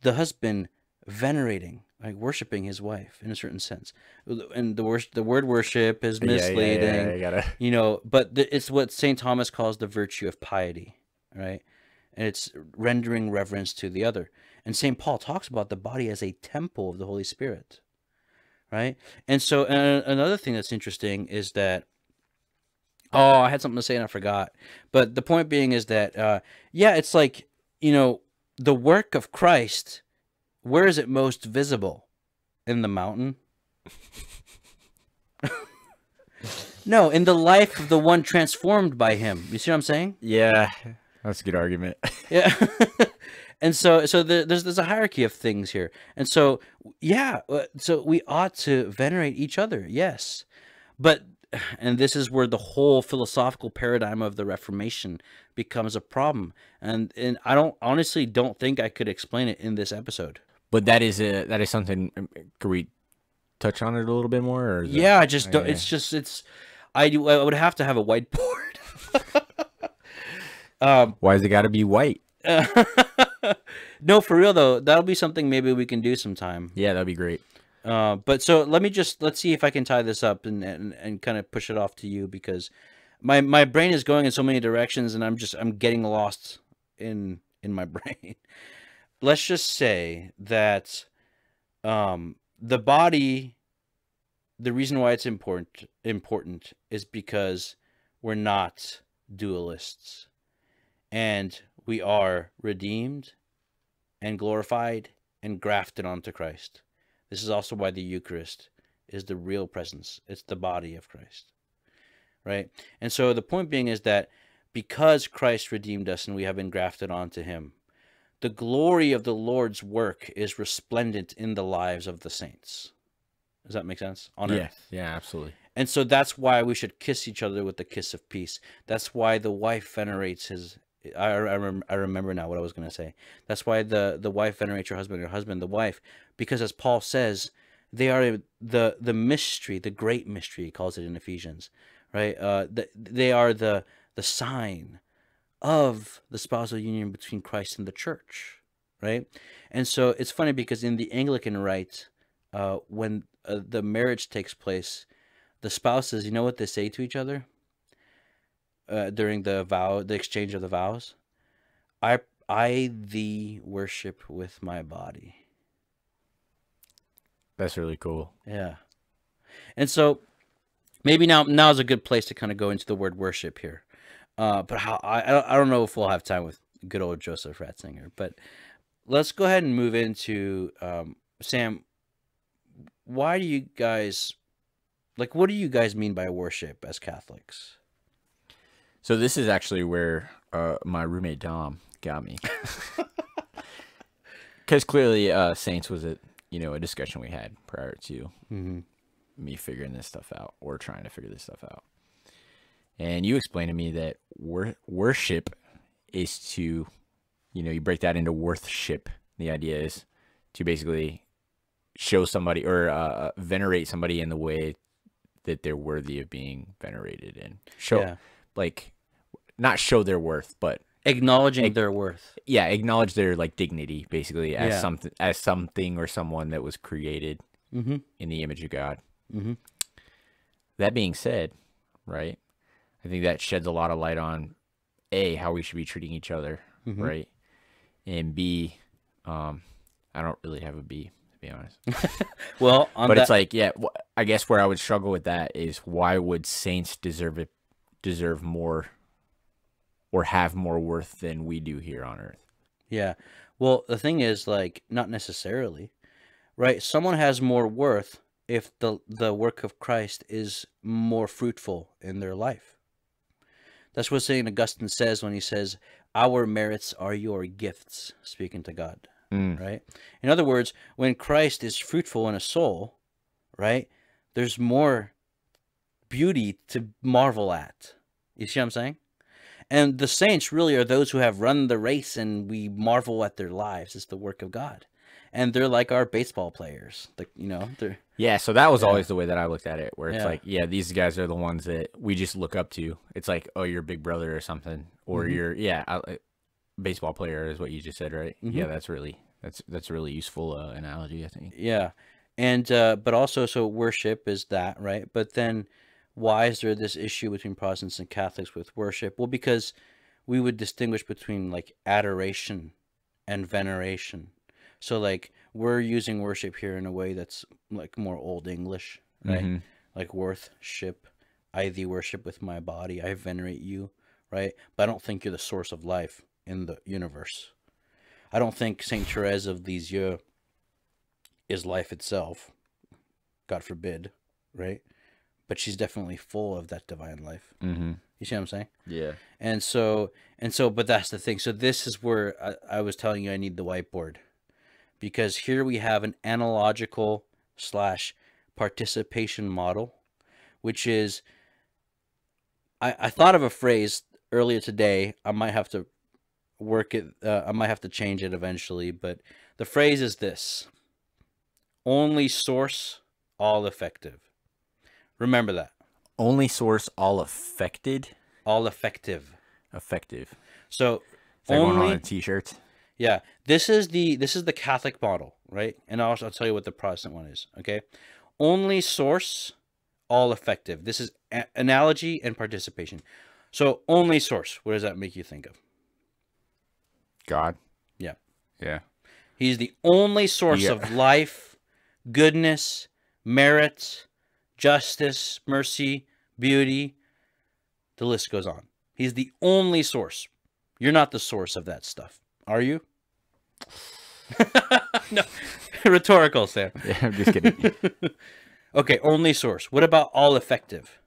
the husband venerating, like worshiping his wife in a certain sense. And the word worship is misleading, but it's what St. Thomas calls the virtue of piety, right? And it's rendering reverence to the other. And St. Paul talks about the body as a temple of the Holy Spirit, right? And so another thing that's interesting is that, I had something to say and I forgot. But the point being is that, it's like, the work of Christ, where is it most visible? In the mountain? No, in the life of the one transformed by him. You see what I'm saying? Yeah, that's a good argument. Yeah. And so there's a hierarchy of things here. And so, so we ought to venerate each other, yes. But, and this is where the whole philosophical paradigm of the Reformation becomes a problem. And I honestly don't think I could explain it in this episode. But that is something. Could we touch on it a little bit more? Or I just don't. It's I would have to have a whiteboard. Why has it got to be white? No, for real though. That'll be something maybe we can do sometime. Yeah, that'd be great. But so let's see if I can tie this up and kind of push it off to you, because my brain is going in so many directions, and I'm getting lost in in my brain. Let's just say that the body, the reason why it's important is because we're not dualists, and we are redeemed and glorified and grafted onto Christ. This is also why the Eucharist is the real presence. It's the body of Christ, right? And so the point being is that because Christ redeemed us and we have been grafted onto him, the glory of the Lord's work is resplendent in the lives of the saints. Does that make sense? On earth. Yeah, absolutely. And so that's why we should kiss each other with the kiss of peace. That's why the wife venerates his... I remember now what I was going to say. That's why the wife venerates her husband the wife, because as Paul says, they are the mystery, the great mystery, he calls it in Ephesians, right? They are the sign of the spousal union between Christ and the church, right? And so it's funny because in the Anglican rite, when the marriage takes place, the spouses, you know what they say to each other during the exchange of the vows? I thee worship with my body. That's really cool. Yeah. And so maybe now is a good place to kind of go into the word worship here. But I don't know if we'll have time with good old Joseph Ratzinger. But let's go ahead and move into Sam. Why do you guys what do you guys mean by worship as Catholics? So this is actually where my roommate Dom got me, because clearly saints was a discussion we had prior to me figuring this stuff out, or trying to figure this stuff out. And you explained to me that worship is to, you break that into worthship. The idea is to basically show somebody or venerate somebody in the way that they're worthy of being venerated, and show, not show their worth, but acknowledging their worth. Yeah, acknowledge their dignity, basically, as something or someone that was created in the image of God. That being said, right, I think that sheds a lot of light on A, how we should be treating each other, right, and B, I don't really have a B, to be honest. Well, it's I guess where I would struggle with that is, why would saints deserve more or have more worth than we do here on earth? Yeah. Well, the thing is, not necessarily, right? Someone has more worth if the work of Christ is more fruitful in their life. That's what St. Augustine says when he says, our merits are your gifts, speaking to God, right? In other words, when Christ is fruitful in a soul, right, there's more beauty to marvel at. You see what I'm saying? And the saints really are those who have run the race, and we marvel at their lives. It's the work of God. And they're like our baseball players. They're... Yeah, so that was always the way that I looked at it, where it's these guys are the ones that we just look up to. It's like, oh, you're big brother or something, or you're baseball player is what you just said, right? Yeah, that's a really useful analogy, I think. Yeah, and but also, so worship is that, right? But then, why is there this issue between Protestants and Catholics with worship? Well, because we would distinguish between adoration and veneration. So we're using worship here in a way that's more Old English, right? Like worthship. I thee worship with my body. I venerate you, right? But I don't think you're the source of life in the universe. I don't think Saint Therese of Lisieux is life itself. God forbid, right? But she's definitely full of that divine life. You see what I'm saying? Yeah. And so, but that's the thing. So this is where I was telling you I need the whiteboard. Because here we have an analogical / participation model, which is, I thought of a phrase earlier today. I might have to work it. I might have to change it eventually. But the phrase is this: only source, all effective. Remember that. Only source, all affected? All effective. Effective. So it's like only, going on a t-shirt. Yeah, this is the Catholic model, right? And I'll tell you what the Protestant one is, okay? Only source, all effective. This is analogy and participation. So only source, what does that make you think of? God. Yeah. Yeah. He's the only source Yeah. of life, goodness, merit, justice, mercy, beauty. The list goes on. He's the only source. You're not the source of that stuff, are you? No, rhetorical, Sam. Yeah, I'm just kidding. Okay, only source. What about all effective?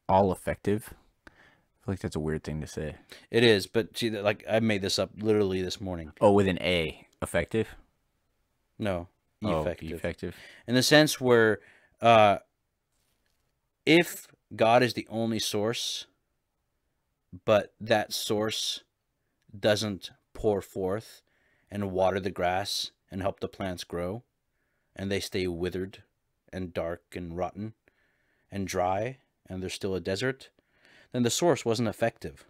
All effective? I feel like that's a weird thing to say. It is, but see, like I made this up literally this morning. Oh, with an A. Effective? No, Oh, effective. effective. In the sense where, if God is the only source, but that source doesn't pour forth and water the grass and help the plants grow, and they stay withered and dark and rotten and dry, and there's still a desert, then the source wasn't effective.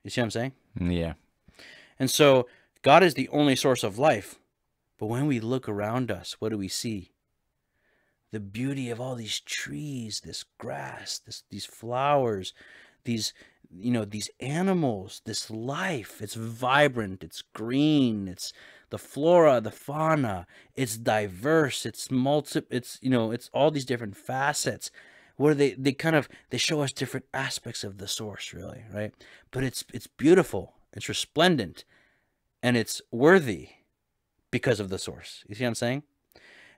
You see what I'm saying? Yeah. And so God is the only source of life. But when we look around us, what do we see? The beauty of all these trees, this grass, these flowers, these animals, this life. It's vibrant, it's green, it's the flora, the fauna, it's diverse, it's it's all these different facets where they show us different aspects of the source, really, right? But it's beautiful, it's resplendent, and it's worthy because of the source. You see what I'm saying?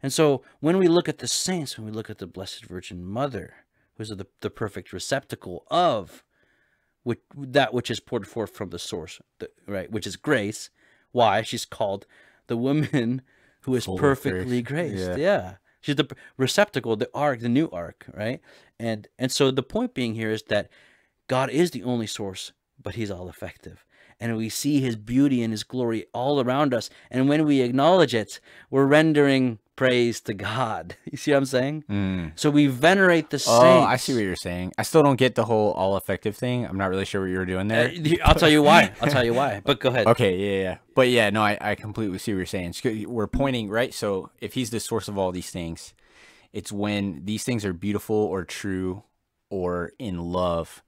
And so when we look at the saints, when we look at the Blessed Virgin Mother, who's the perfect receptacle of that which is poured forth from the source, right? Which is grace. Why? She's called the woman who is perfectly graced. Yeah. She's the receptacle, the ark, the new ark, right? And so the point being here is that God is the only source, but he's all effective. And we see his beauty and his glory all around us. And when we acknowledge it, we're rendering praise to God. You see what I'm saying? So we venerate the saints. Oh, I see what you're saying. I still don't get the whole all effective thing. I'm not really sure what you were doing there. I'll tell you why. But go ahead. Okay, yeah. But yeah, no, I completely see what you're saying. We're pointing, right? So if he's the source of all these things, it's when these things are beautiful or true or in love,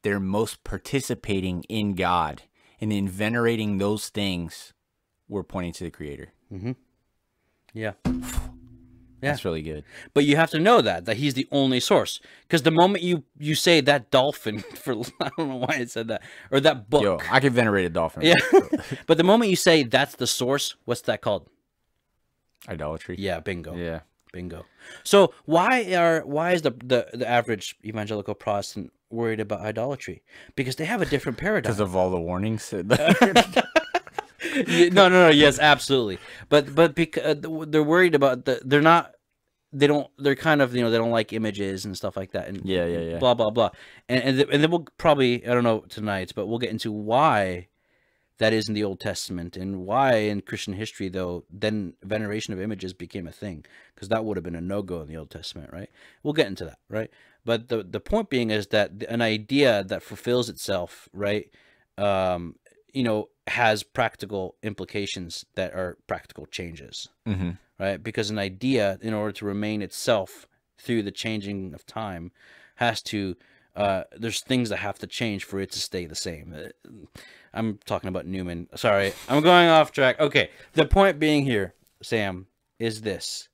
they're most participating in God. And in venerating those things, we're pointing to the Creator. Mm-hmm. Yeah. That's really good. But you have to know that he's the only source. Because the moment you say that dolphin, I don't know why it said that, or that book. Yo, I could venerate a dolphin. Yeah. But the moment you say that's the source, what's that called? Idolatry. Yeah, bingo. Yeah. Bingo. So why is the average evangelical Protestant worried about idolatry? Because they have a different paradigm. Because of all the warnings. No. Yes, absolutely. But because they're worried about they kind of, they don't like images and stuff like that. And yeah. Blah blah blah. And then we'll probably, I don't know tonight, but we'll get into why that is in the Old Testament, and why in Christian history, though, then veneration of images became a thing, because that would have been a no-go in the Old Testament, right? We'll get into that, right? But the point being is that an idea that fulfills itself, right, has practical implications that are practical changes, right? Because an idea, in order to remain itself through the changing of time, has to, there's things that have to change for it to stay the same. I'm talking about Newman. Sorry, I'm going off track. Okay, the point being here, Sam, is this.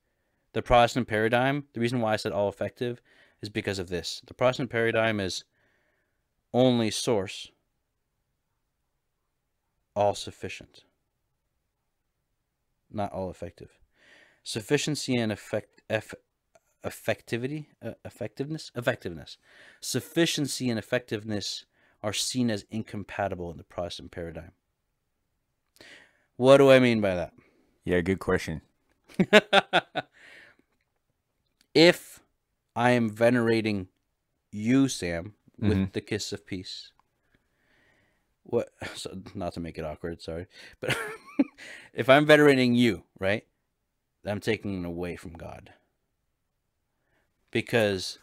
The Protestant paradigm, the reason why I said all effective is because of this. The Protestant paradigm is only source, all sufficient. Not all effective. Sufficiency and effectiveness. Sufficiency and effectiveness are seen as incompatible in the Protestant paradigm. What do I mean by that? Yeah, good question. If I am venerating you, Sam, with the kiss of peace, so not to make it awkward, sorry, but if I'm venerating you, right, I'm taking it away from God. Because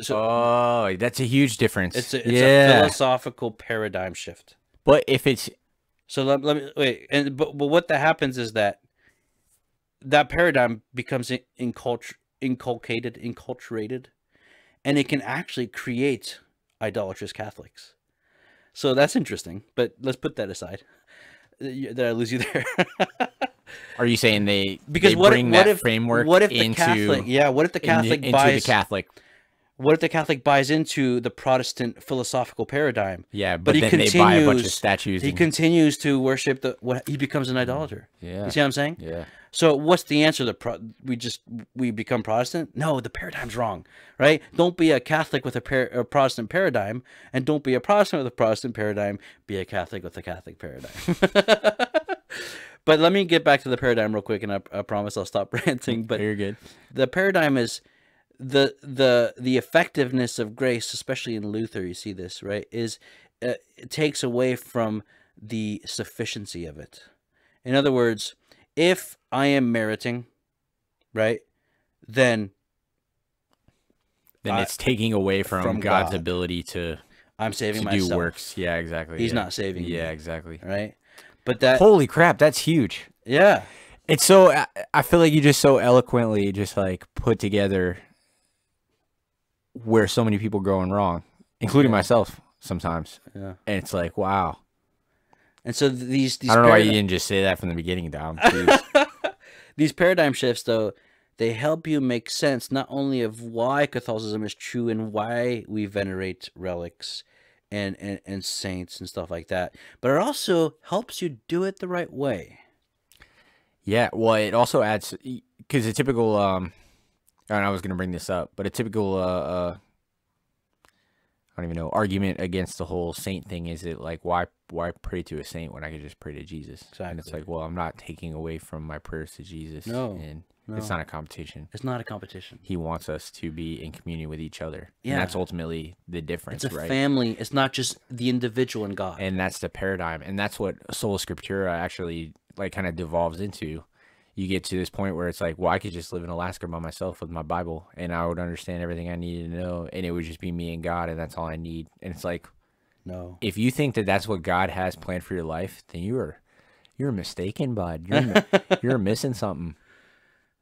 oh, that's a huge difference. It's a philosophical paradigm shift. But if it's so, let me wait. But what that happens is that paradigm becomes inculturated, and it can actually create idolatrous Catholics. So that's interesting. But let's put that aside. Did I lose you there? Are you saying they Because bring that framework what if the into Catholic, yeah, what if the Catholic into buys the Catholic? what if the Catholic buys into the Protestant philosophical paradigm? Yeah, But but he then they buy a bunch of continues statues. he continues to worship he becomes an idolater. Yeah. You see what I'm saying? Yeah. So what's the answer? We become Protestant? No, the paradigm's wrong, right? Don't be a Catholic with a Protestant paradigm, and don't be a Protestant with a Protestant paradigm. Be a Catholic with a Catholic paradigm. But let me get back to the paradigm real quick, and I promise I'll stop ranting. But You're good. the paradigm is the effectiveness of grace, especially in Luther. You see this, right? It takes away from the sufficiency of it. In other words, if I am meriting, right, then it's taking away from God's God. ability to I'm saving myself. do works. Yeah, exactly. He's yeah. not saving me. Yeah, exactly. Right? But that, Holy crap, that's huge. yeah. It's so, I feel like you just so eloquently just like put together where so many people are going wrong, including myself sometimes. Yeah. And it's like, wow. And so these I don't know why you didn't just say that from the beginning, Dom. These paradigm shifts, though, they help you make sense not only of why Catholicism is true and why we venerate relics and saints and stuff like that, but it also helps you do it the right way. Yeah, well, it also adds, because a typical, and I was going to bring this up, but a typical, I don't even know, argument against the whole saint thing is it like, why pray to a saint when I could just pray to Jesus? Exactly. And it's like, well, I'm not taking away from my prayers to Jesus. No, and it's not a competition. It's not a competition. He wants us to be in communion with each other. Yeah. And that's ultimately the difference, It's a right? family. It's not just the individual and God. And that's the paradigm. And that's what Sola Scriptura actually like kind of devolves into. You get to this point where it's like, well, I could just live in Alaska by myself with my Bible and I would understand everything I needed to know. And it would just be me and God. And that's all I need. And it's like, no, if you think that that's what God has planned for your life, then you're mistaken, bud. You're missing something.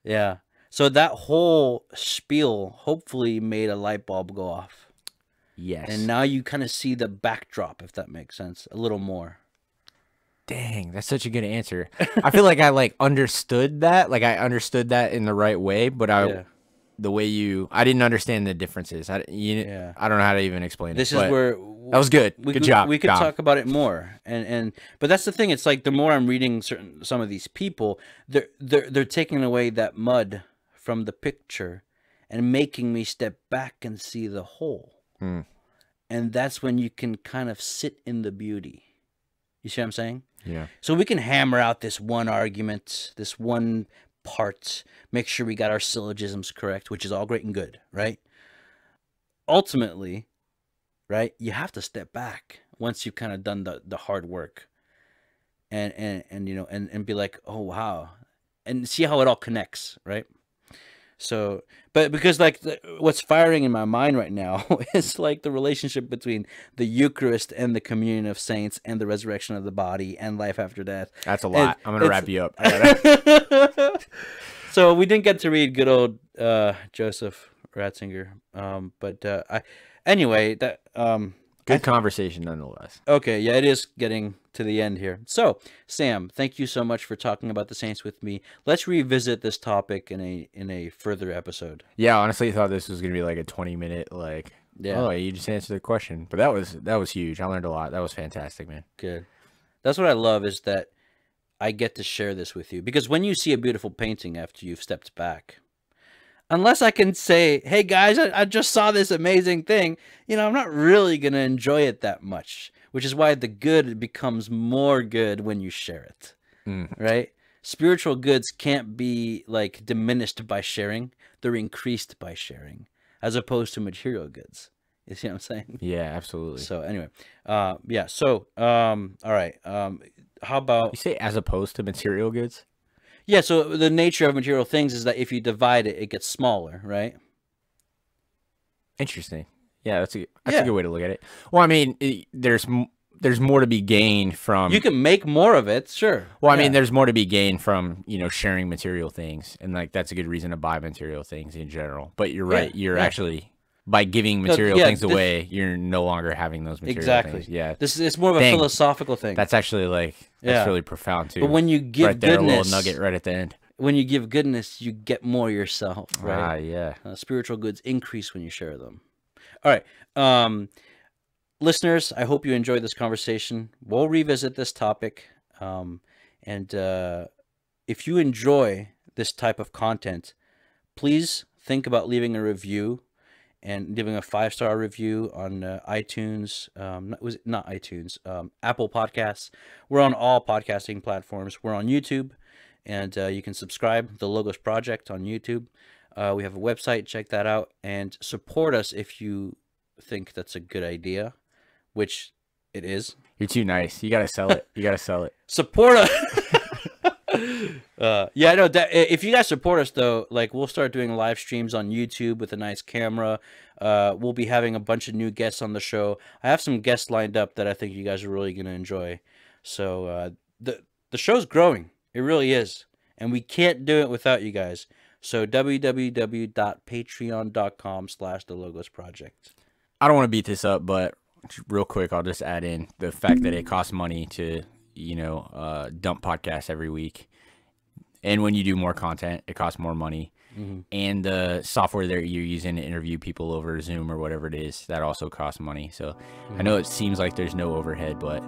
Yeah. So that whole spiel hopefully made a light bulb go off. Yes. And now you kind of see the backdrop, if that makes sense, a little more. Dang, that's such a good answer. I feel like I like understood that. Like I understood that in the right way, but the way I didn't understand the differences. I don't know how to even explain this it. This is where that was good. Good job. We could talk about it more, but that's the thing. It's like the more I'm reading some of these people, they're taking away that mud from the picture and making me step back and see the whole. And that's when you can kind of sit in the beauty. You see what I'm saying? Yeah. So we can hammer out this one argument, this one part, make sure we got our syllogisms correct, which is all great and good, right? Ultimately, right, you have to step back once you've kind of done the hard work and be like, oh, wow, and see how it all connects, right? So, but because like what's firing in my mind right now is like the relationship between the Eucharist and the communion of saints and the resurrection of the body and life after death. That's a lot. I'm going to wrap you up. So we didn't get to read good old Joseph Ratzinger. Anyway, that good conversation nonetheless. Okay, yeah, it is getting to the end here. So, Sam, thank you so much for talking about the saints with me. Let's revisit this topic in a further episode. Yeah, honestly, I thought this was gonna be like a 20-minute oh, you just answered the question, but that was huge. I learned a lot. That was fantastic, man. Good. That's what I love is that I get to share this with you because when you see a beautiful painting after you've stepped back, unless I can say, hey guys, I just saw this amazing thing, I'm not really going to enjoy it that much, which is why the good becomes more good when you share it, right? Spiritual goods can't be like diminished by sharing. They're increased by sharing as opposed to material goods. You see what I'm saying? Yeah, absolutely. So anyway, yeah. So, all right. How about... You say as opposed to material goods? Yeah, so the nature of material things is that if you divide it, it gets smaller, right? Interesting. Yeah, that's a good way to look at it. Well, I mean, there's more to be gained from... You can make more of it, sure. Well, I mean, there's more to be gained from, sharing material things. And, that's a good reason to buy material things in general. But you're right. You're actually by giving material yeah, things away, you're no longer having those material exactly. things. Yeah. It's more of a Dang. philosophical thing. That's actually like, that's really profound too. But when you give right there, goodness, a little nugget right at the end. When you give goodness, you get more yourself, right? Ah, yeah. Spiritual goods increase when you share them. All right. Listeners, I hope you enjoyed this conversation. We'll revisit this topic. And if you enjoy this type of content, please think about leaving a review and giving a 5-star review on iTunes. Not iTunes, Apple Podcasts. We're on all podcasting platforms. We're on YouTube, and you can subscribe the Logos Project on YouTube. We have a website. Check that out and support us if you think that's a good idea, which it is. You're too nice. You gotta sell it. You gotta sell it. Support us. Yeah, no. If you guys support us, though, like we'll start doing live streams on YouTube with a nice camera. We'll be having a bunch of new guests on the show. I have some guests lined up that I think you guys are really gonna enjoy. So the show's growing. It really is, and we can't do it without you guys. So www.patreon.com/The Logos Project. I don't want to beat this up, but real quick, I'll just add in the fact that it costs money to, dump podcasts every week. And when you do more content, it costs more money. Mm-hmm. And the software that you're using to interview people over Zoom or whatever it is, that also costs money. So I know it seems like there's no overhead, but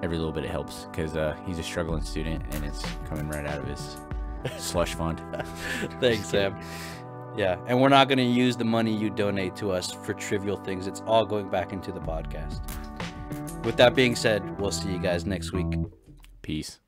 every little bit it helps because he's a struggling student and it's coming right out of his slush fund. Thanks, Sam. Yeah, and we're not going to use the money you donate to us for trivial things. It's all going back into the podcast. With that being said, we'll see you guys next week. Peace.